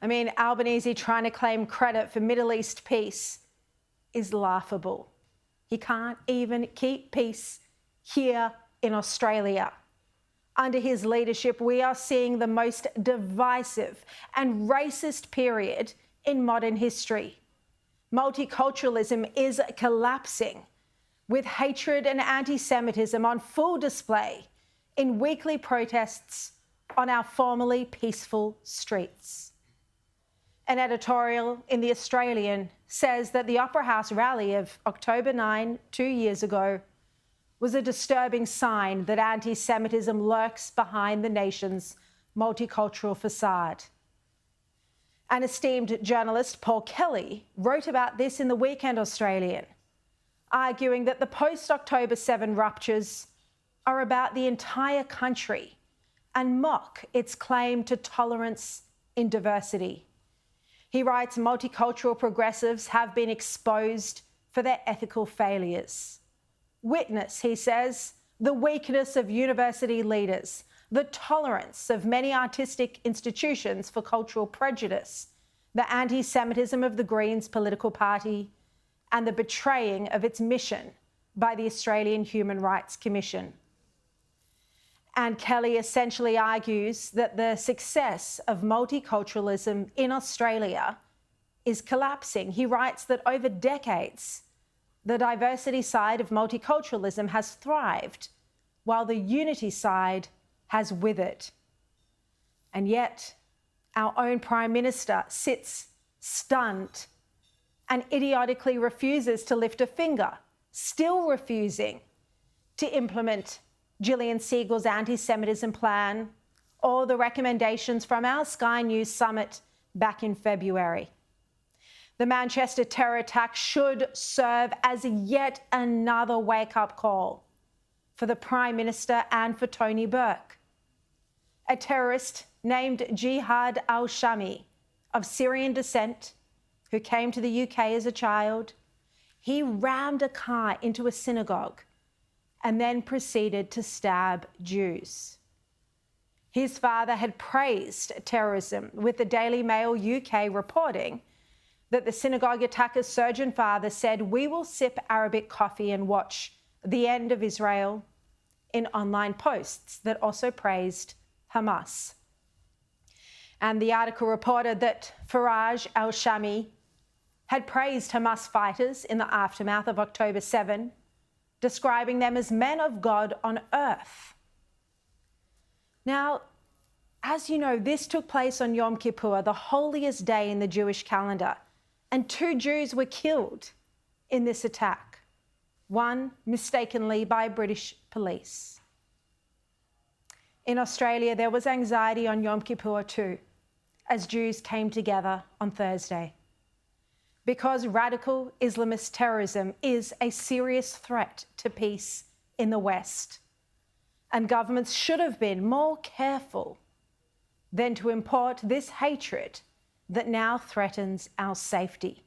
I mean, Albanese trying to claim credit for Middle East peace is laughable. He can't even keep peace here in Australia. Under his leadership, we are seeing the most divisive and racist period in modern history. Multiculturalism is collapsing, with hatred and anti-Semitism on full display in weekly protests on our formerly peaceful streets. An editorial in The Australian says that the Opera House rally of October 9, 2 years ago, was a disturbing sign that anti-Semitism lurks behind the nation's multicultural facade. An esteemed journalist, Paul Kelly, wrote about this in the Weekend Australian, arguing that the post-October 7 ruptures are about the entire country and mock its claim to tolerance in diversity. He writes, multicultural progressives have been exposed for their ethical failures. Witness, he says, the weakness of university leaders, the tolerance of many artistic institutions for cultural prejudice, the anti-Semitism of the Greens political party, and the betraying of its mission by the Australian Human Rights Commission. And Kelly essentially argues that the success of multiculturalism in Australia is collapsing. He writes that over decades, the diversity side of multiculturalism has thrived, while the unity side has withered. And yet, our own Prime Minister sits stunned and idiotically refuses to lift a finger, still refusing to implement Gillian Siegel's anti-Semitism plan or the recommendations from our Sky News summit back in February. The Manchester terror attack should serve as yet another wake-up call for the Prime Minister and for Tony Burke. A terrorist named Jihad al-Shami, of Syrian descent, who came to the UK as a child, he rammed a car into a synagogue and then proceeded to stab Jews. His father had praised terrorism, with the Daily Mail UK reporting that the synagogue attacker's surgeon father said, "We will sip Arabic coffee and watch the end of Israel," in online posts that also praised Hamas. And the article reported that Faraj al-Shami had praised Hamas fighters in the aftermath of October 7, describing them as men of God on earth. Now, as you know, this took place on Yom Kippur, the holiest day in the Jewish calendar, and 2 Jews were killed in this attack, one mistakenly by British police. In Australia, there was anxiety on Yom Kippur too, as Jews came together on Thursday. Because radical Islamist terrorism is a serious threat to peace in the West, and governments should have been more careful than to import this hatred that now threatens our safety.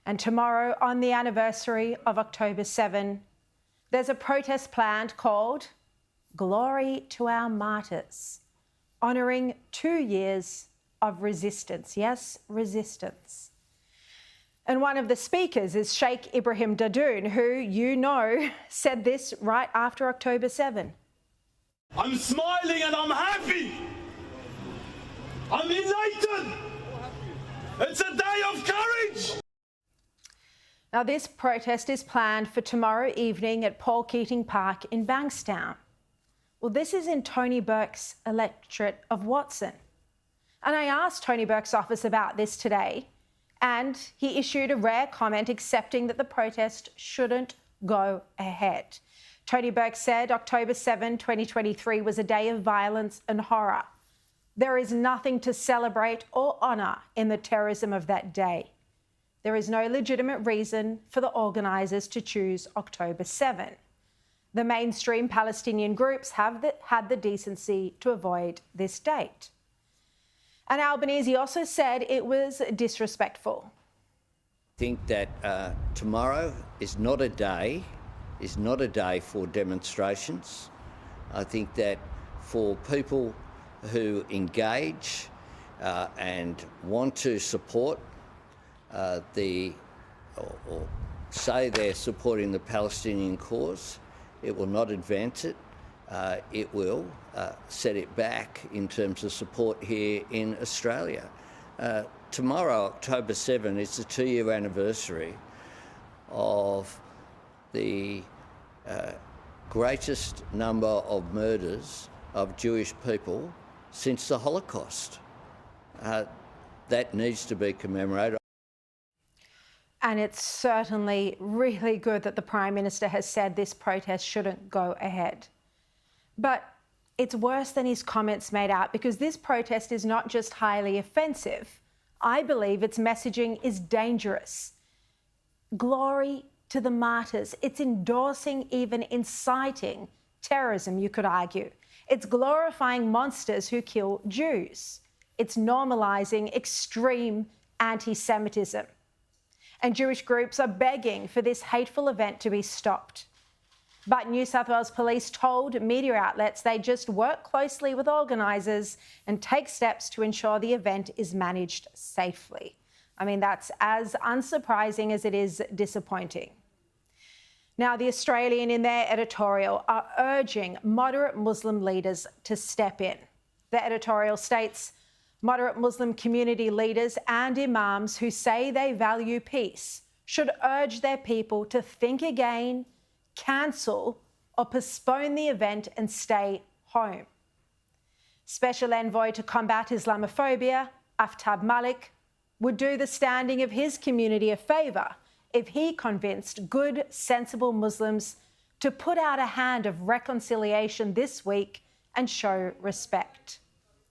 And tomorrow, on the anniversary of October 7, there's a protest planned called Glory to Our Martyrs, honouring 2 years of resistance. Yes, resistance. And one of the speakers is Sheikh Ibrahim Dadoun, who, you know, said this right after October 7. I'm smiling and I'm happy. I'm elated. It's a day of courage. Now, this protest is planned for tomorrow evening at Paul Keating Park in Bankstown. Well, this is in Tony Burke's electorate of Watson. And I asked Tony Burke's office about this today, and he issued a rare comment accepting that the protest shouldn't go ahead. Tony Burke said October 7, 2023 was a day of violence and horror. There is nothing to celebrate or honour in the terrorism of that day. There is no legitimate reason for the organisers to choose October 7. The mainstream Palestinian groups have had the decency to avoid this date. And Albanese also said it was disrespectful. I think that tomorrow is not a day for demonstrations. I think that for people who engage and want to support or say they're supporting the Palestinian cause, it will not advance it. It will set it back in terms of support here in Australia. Tomorrow, October 7, is the 2-year anniversary of the greatest number of murders of Jewish people since the Holocaust. That needs to be commemorated. And it's certainly really good that the Prime Minister has said this protest shouldn't go ahead. But it's worse than his comments made out, because this protest is not just highly offensive. I believe its messaging is dangerous. Glory to the martyrs. It's endorsing, even inciting terrorism, you could argue. It's glorifying monsters who kill Jews. It's normalising extreme anti-Semitism. And Jewish groups are begging for this hateful event to be stopped. But New South Wales Police told media outlets they just work closely with organisers and take steps to ensure the event is managed safely. I mean, that's as unsurprising as it is disappointing. Now, The Australian, in their editorial, are urging moderate Muslim leaders to step in. The editorial states, moderate Muslim community leaders and imams who say they value peace should urge their people to think again, cancel or postpone the event and stay home. Special Envoy to combat Islamophobia, Aftab Malik, would do the standing of his community a favour if he convinced good, sensible Muslims to put out a hand of reconciliation this week and show respect.